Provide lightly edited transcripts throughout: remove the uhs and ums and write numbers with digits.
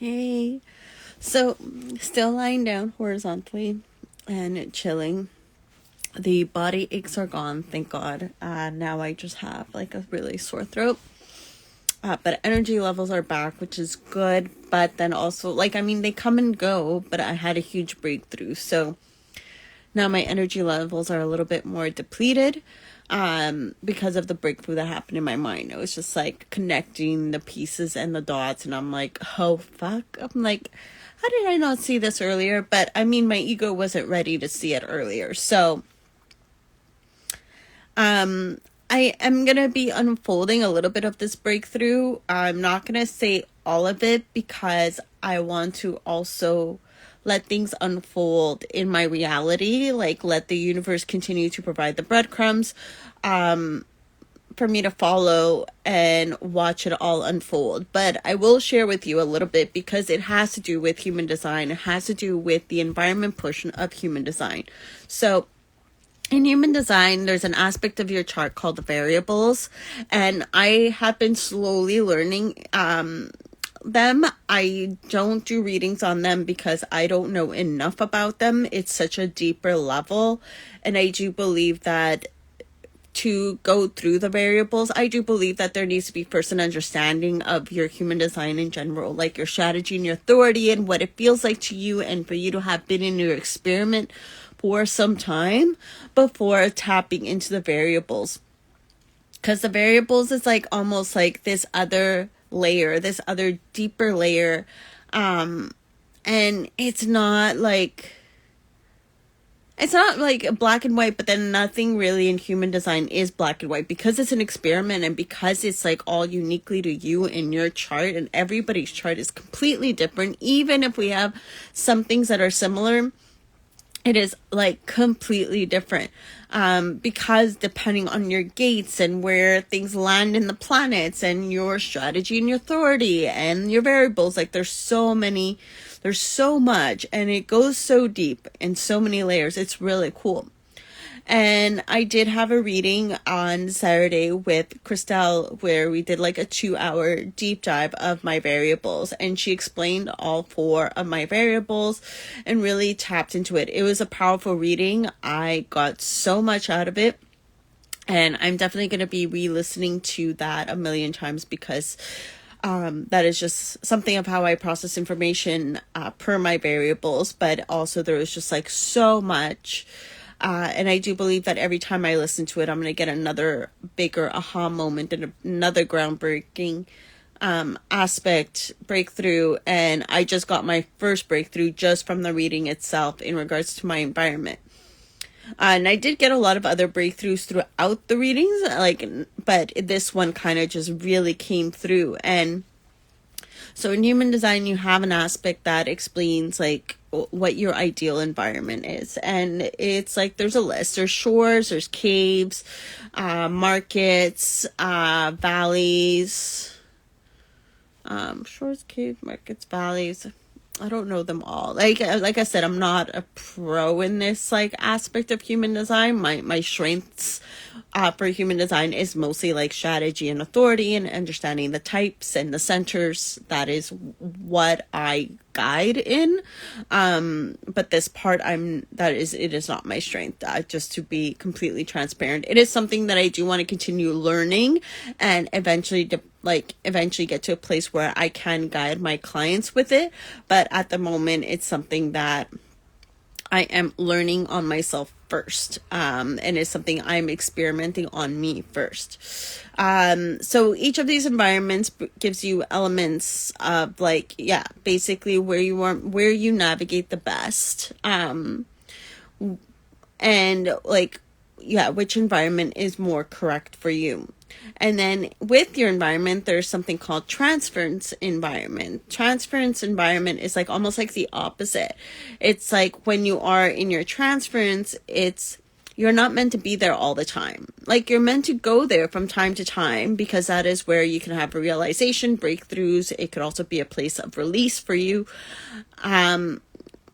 Hey. So, still lying down horizontally and chilling. The body aches are gone, thank God. Now I just have like a really sore throat. But energy levels are back, which is good. But then also, they come and go, but I had a huge breakthrough. So now my energy levels are a little bit more depleted because of the breakthrough that happened in my mind. It was just like connecting the pieces and the dots, and I'm like, oh fuck. I'm like, how did I not see this earlier? But I mean, my ego wasn't ready to see it earlier. So I am going to be unfolding a little bit of this breakthrough. I'm not going to say all of it because I want to also let things unfold in my reality, like let the universe continue to provide the breadcrumbs for me to follow and watch it all unfold. But I will share with you a little bit because it has to do with human design. It has to do with the environment portion of human design. So in human design, there's an aspect of your chart called the variables, and I have been slowly learning them. I don't do readings on them because I don't know enough about them. It's such a deeper level, and I do believe that to go through the variables, I do believe that there needs to be first an understanding of your human design in general, like your strategy and your authority and what it feels like to you, and for you to have been in your experiment for some time before tapping into the variables. Because the variables is like almost like this other layer, this other deeper layer. And it's not like black and white, but then nothing really in human design is black and white because it's an experiment and because it's like all uniquely to you in your chart, and everybody's chart is completely different. Even if we have some things that are similar, it is like completely different because depending on your gates and where things land in the planets and your strategy and your authority and your variables, like there's so much, and it goes so deep in so many layers. It's really cool. And I did have a reading on Saturday with Christelle where we did like a 2-hour deep dive of my variables, and she explained all 4 of my variables and really tapped into it. It was a powerful reading. I got so much out of it, and I'm definitely going to be re-listening to that a million times because that is just something of how I process information per my variables. But also there was just like so much. And I do believe that every time I listen to it, I'm going to get another bigger aha moment and another groundbreaking breakthrough. And I just got my first breakthrough just from the reading itself in regards to my environment. And I did get a lot of other breakthroughs throughout the readings, but this one kind of just really came through. And so in human design, you have an aspect that explains like what your ideal environment is. And it's like there's a list. There's shores, there's caves, markets, valleys, shores, caves, markets, valleys. I don't know them all. Like I said, I'm not a pro in this like aspect of human design. My strengths for human design is mostly like strategy and authority and understanding the types and the centers. That is what I guide in. But this part it is not my strength. Just to be completely transparent, it is something that I do want to continue learning and eventually get to a place where I can guide my clients with it. But at the moment, it's something that I am learning on myself first. And it's something I'm experimenting on me first. So each of these environments gives you elements of basically where you navigate the best. Which environment is more correct for you. And then with your environment, there's something called transference environment. Transference environment is like almost like the opposite. It's like when you are in your transference, you're not meant to be there all the time. Like you're meant to go there from time to time because that is where you can have a realization, breakthroughs. It could also be a place of release for you.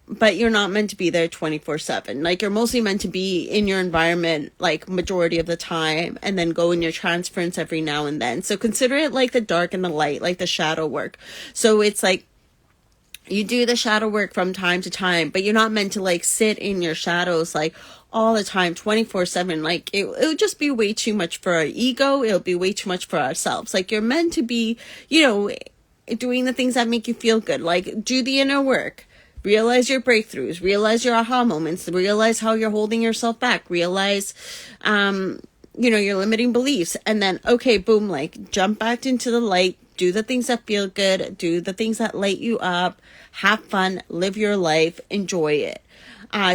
But you're not meant to be there 24/7. Like you're mostly meant to be in your environment like majority of the time and then go in your transference every now and then. So consider it like the dark and the light, like the shadow work. So it's like You do the shadow work from time to time, but you're not meant to like sit in your shadows like all the time, 24/7. Like it would just be way too much for our ego. It'll be way too much for ourselves. Like you're meant to be, doing the things that make you feel good. Like do the inner work. Realize your breakthroughs, realize your aha moments, realize how you're holding yourself back, realize, your limiting beliefs. And then, okay, boom, like jump back into the light, do the things that feel good, do the things that light you up, have fun, live your life, enjoy it.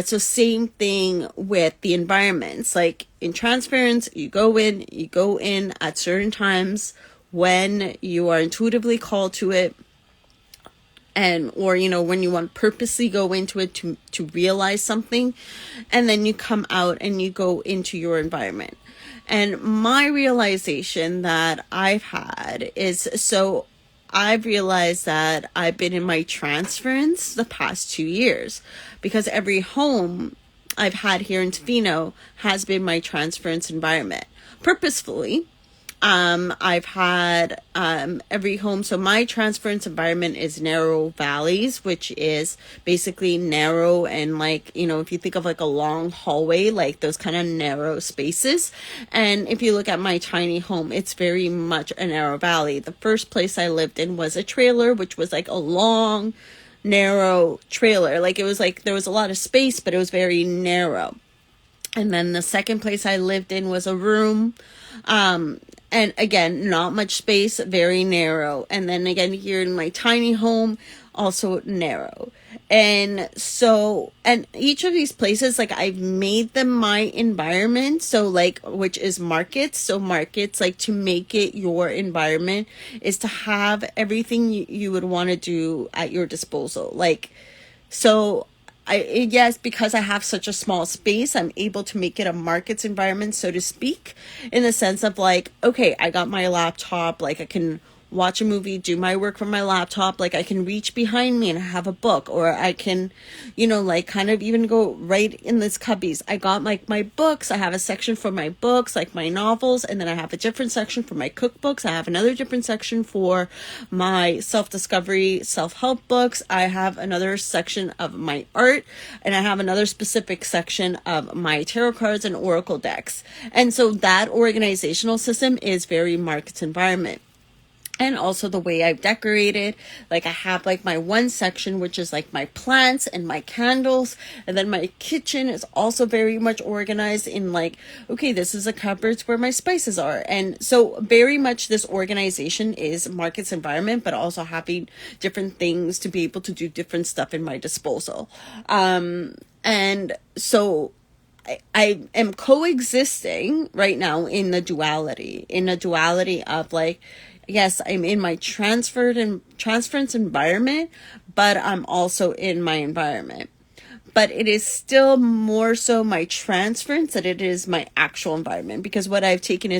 So same thing with the environments. Like in transference, you go in at certain times when you are intuitively called to it, or when you want to purposely go into it to realize something, and then you come out and you go into your environment. And my realization that I've had is, so I've realized that I've been in my transference the past 2 years, because every home I've had here in Tofino has been my transference environment purposefully. I've had every home. So my transference environment is narrow valleys, which is basically narrow and like, if you think of like a long hallway, like those kind of narrow spaces. And if you look at my tiny home, it's very much a narrow valley. The first place I lived in was a trailer, which was like a long, narrow trailer. Like it was like there was a lot of space, but it was very narrow. And then the second place I lived in was a room. And again, not much space, very narrow. And then again, here in my tiny home, also narrow. And so, and each of these places, like I've made them my environment. So like, which is markets. So markets, like to make it your environment is to have everything you would want to do at your disposal. Like, so yes, because I have such a small space, I'm able to make it a markets environment, so to speak, in the sense of like, okay, I got my laptop, like I can watch a movie, do my work from my laptop, like I can reach behind me and have a book, or I can, like kind of even go right in this cubbies. I got like my books, I have a section for my books, like my novels, and then I have a different section for my cookbooks. I have another different section for my self-discovery, self-help books. I have another section of my art, and I have another specific section of my tarot cards and oracle decks. And so that organizational system is very markets environment. And also the way I've decorated, like I have like my one section, which is like my plants and my candles. And then my kitchen is also very much organized in like, okay, this is a cupboards where my spices are. And so very much this organization is markets environment, but also having different things to be able to do different stuff in my disposal. And so I am coexisting right now in a duality of like, yes, I'm in my transference environment, but I'm also in my environment. But it is still more so my transference than it is my actual environment, because what I've taken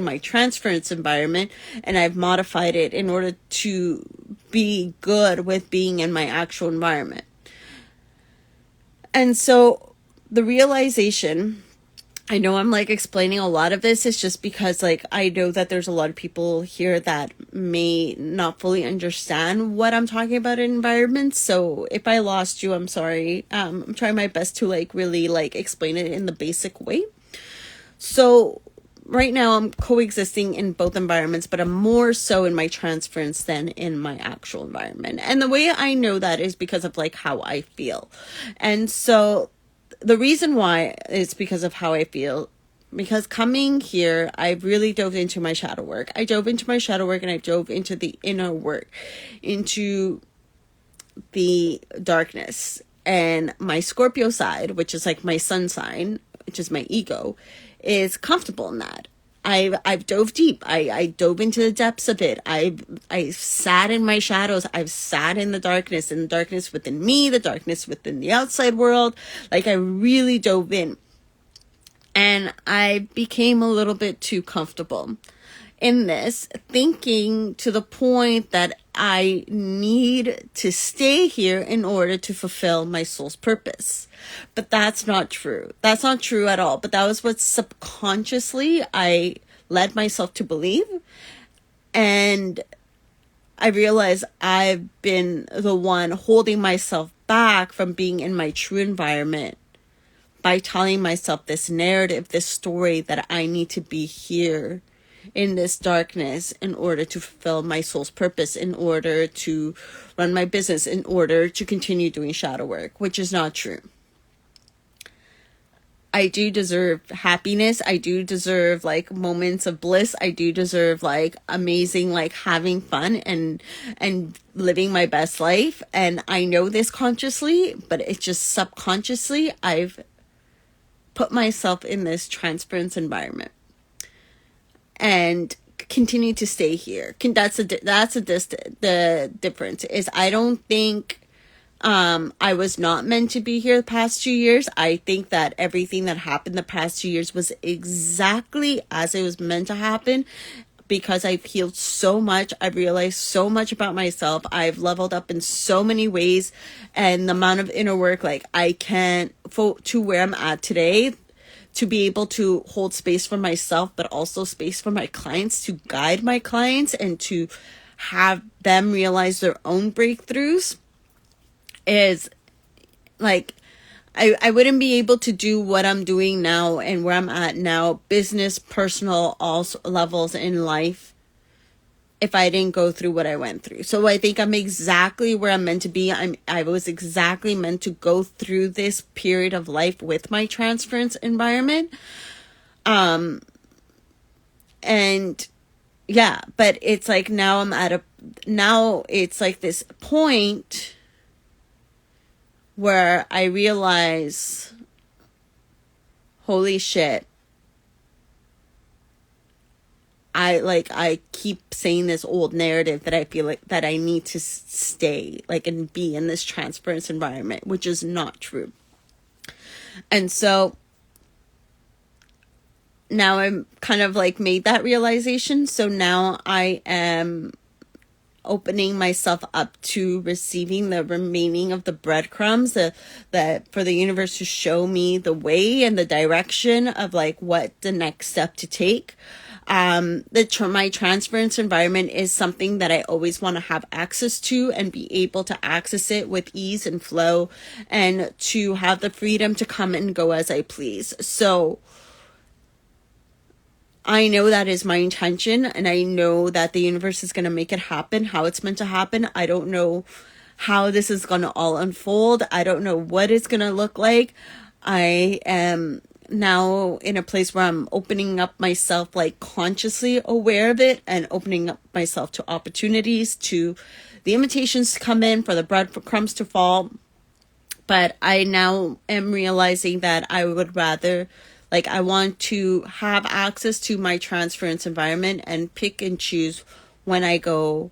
my transference environment and I've modified it in order to be good with being in my actual environment. And so the realization, I know I'm like explaining a lot of this, is just because like I know that there's a lot of people here that may not fully understand what I'm talking about in environments. So if I lost you, I'm sorry. I'm trying my best to like really like explain it in the basic way. So right now I'm coexisting in both environments, but I'm more so in my transference than in my actual environment. And the way I know that is because of like how I feel. And so the reason why is because of how I feel. Because coming here, I really dove into my shadow work. I dove into my shadow work and I dove into the inner work, into the darkness. And my Scorpio side, which is like my sun sign, which is my ego, is comfortable in that. I've dove deep. I dove into the depths of it. I sat in my shadows. I've sat in the darkness within me, the darkness within the outside world. Like I really dove in. And I became a little bit too comfortable in this, thinking to the point that I need to stay here in order to fulfill my soul's purpose. But that's not true. That's not true at all. But that was what subconsciously I led myself to believe. And I realize I've been the one holding myself back from being in my true environment by telling myself this narrative, this story that I need to be here in this darkness in order to fulfill my soul's purpose, in order to run my business, in order to continue doing shadow work, which is not true. I do deserve happiness. I do deserve like moments of bliss. I do deserve like amazing, like having fun and living my best life. And I know this consciously, but it's just subconsciously I've put myself in this transference environment and continue to stay here. The difference is I don't think I was not meant to be here the past 2 years. I think that everything that happened the past 2 years was exactly as it was meant to happen, because I've healed so much. I've realized so much about myself. I've leveled up in so many ways, and the amount of inner work, like I can't to where I'm at today, to be able to hold space for myself, but also space for my clients, to guide my clients and to have them realize their own breakthroughs, is like, I wouldn't be able to do what I'm doing now and where I'm at now, business, personal, all levels in life, if I didn't go through what I went through. So I think I'm exactly where I'm meant to be. I was exactly meant to go through this period of life with my transference environment. And yeah, but it's like now now it's like this point where I realize, holy shit, I keep saying this old narrative that I feel like that I need to stay like and be in this transference environment, which is not true. And so now I'm kind of like made that realization. So now I am opening myself up to receiving the remaining of the breadcrumbs that for the universe to show me the way and the direction of like what the next step to take. My transference environment is something that I always want to have access to and be able to access it with ease and flow, and to have the freedom to come and go as I please. So I know that is my intention, and I know that the universe is going to make it happen how it's meant to happen. I don't know how this is going to all unfold. I don't know what it's going to look like. I am now in a place where I'm opening up myself, like consciously aware of it, and opening up myself to opportunities, to the invitations to come in, for the breadcrumbs to fall. But I now am realizing that I would rather, like, I want to have access to my transference environment and pick and choose when I go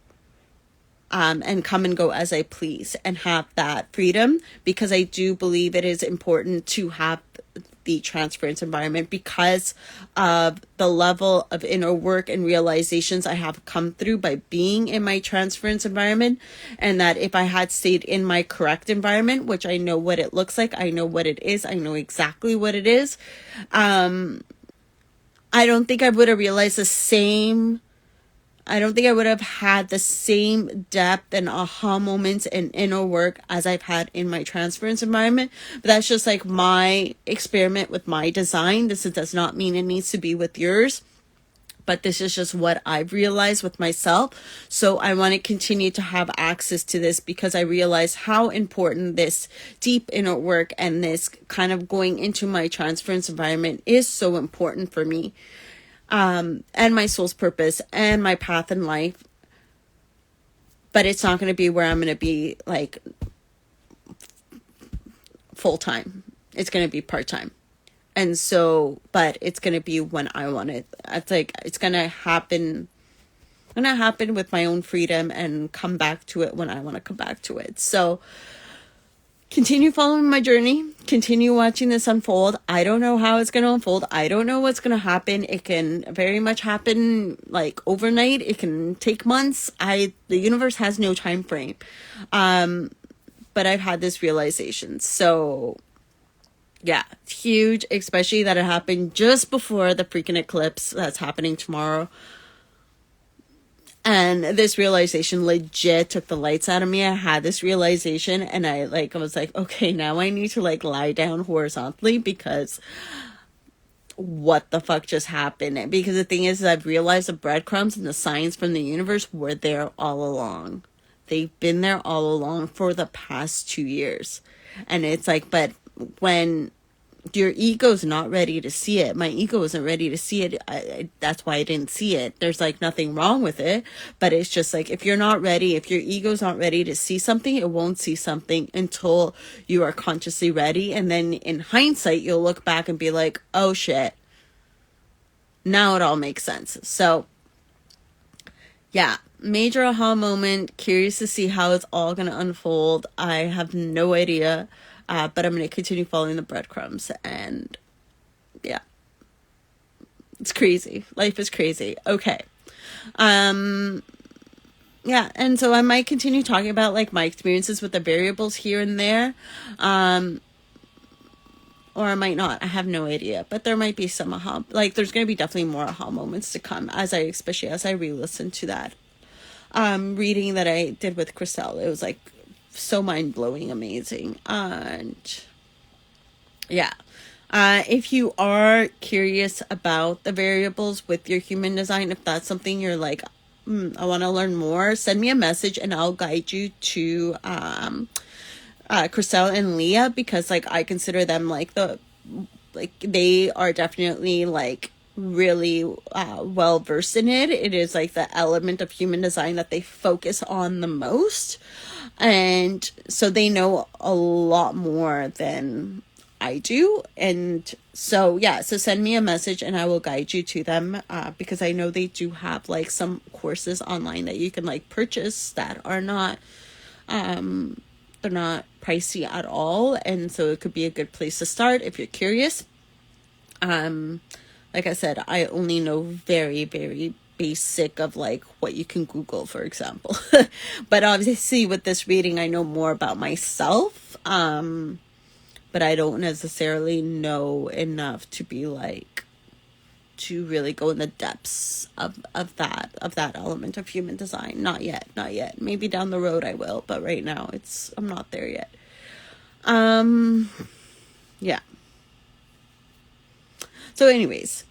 and come and go as I please, and have that freedom, because I do believe it is important to have the transference environment because of the level of inner work and realizations I have come through by being in my transference environment. And that if I had stayed in my correct environment, which I know what it looks like, I know what it is, I know exactly what it is, I don't think I would have realized I don't think I would have had the same depth and aha moments and inner work as I've had in my transference environment. But that's just like my experiment with my design. This does not mean it needs to be with yours, but this is just what I've realized with myself. So I want to continue to have access to this, because I realize how important this deep inner work and this kind of going into my transference environment is so important for me. And my soul's purpose and my path in life. But it's not going to be where I'm going to be like full time. It's going to be part time. And so, but it's going to be when I want it. It's like, it's going to happen with my own freedom, and come back to it when I want to come back to it. So continue following my journey, continue watching this unfold. I don't know how it's going to unfold. I don't know what's going to happen. It can very much happen like overnight. It can take months. The universe has no time frame. But I've had this realization. So yeah, it's huge, especially that it happened just before the freaking eclipse that's happening tomorrow. And this realization legit took the lights out of me. I had this realization and I was like, okay, now I need to like lie down horizontally because what the fuck just happened? Because the thing is, I've realized the breadcrumbs and the signs from the universe were there all along. They've been there all along for the past 2 years. And it's like, but when your ego's not ready to see it, my ego isn't ready to see it. That's why I didn't see it. There's like nothing wrong with it, but it's just like, if you're not ready, if your ego's not ready to see something, it won't see something until you are consciously ready. And then in hindsight, you'll look back and be like, oh shit, now it all makes sense. So yeah, major aha moment. Curious to see how it's all going to unfold. I have no idea. But I'm going to continue following the breadcrumbs. And yeah, it's crazy. Life is crazy. Okay. Yeah. And so I might continue talking about like my experiences with the variables here and there. Or I might not. I have no idea. But there might be some aha. Like there's going to be definitely more aha moments to come especially as I re-listen to that reading that I did with Chriselle. It was like so mind-blowing, amazing. And yeah, if you are curious about the variables with your human design, if that's something you're like, I want to learn more, send me a message and I'll guide you to Chriselle and Leah, because like I consider them like they are definitely like really well versed in it. It is like the element of human design that they focus on the most. And so they know a lot more than I do. And so, yeah, so send me a message and I will guide you to them, because I know they do have like some courses online that you can like purchase that are not, they're not pricey at all. And so it could be a good place to start if you're curious. Like I said, I only know very, very basic of like what you can Google, for example. But obviously with this reading, I know more about myself. But I don't necessarily know enough to be like, to really go in the depths of that element of human design. Not yet. Maybe down the road I will, but right now I'm not there yet. Yeah. So anyways,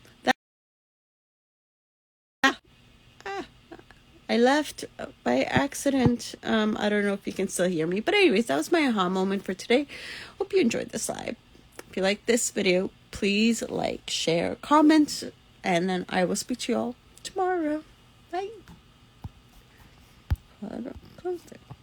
I left by accident. I don't know if you can still hear me. But anyways, that was my aha moment for today. Hope you enjoyed this live. If you like this video, please like, share, comment. And then I will speak to you all tomorrow. Bye. Close it.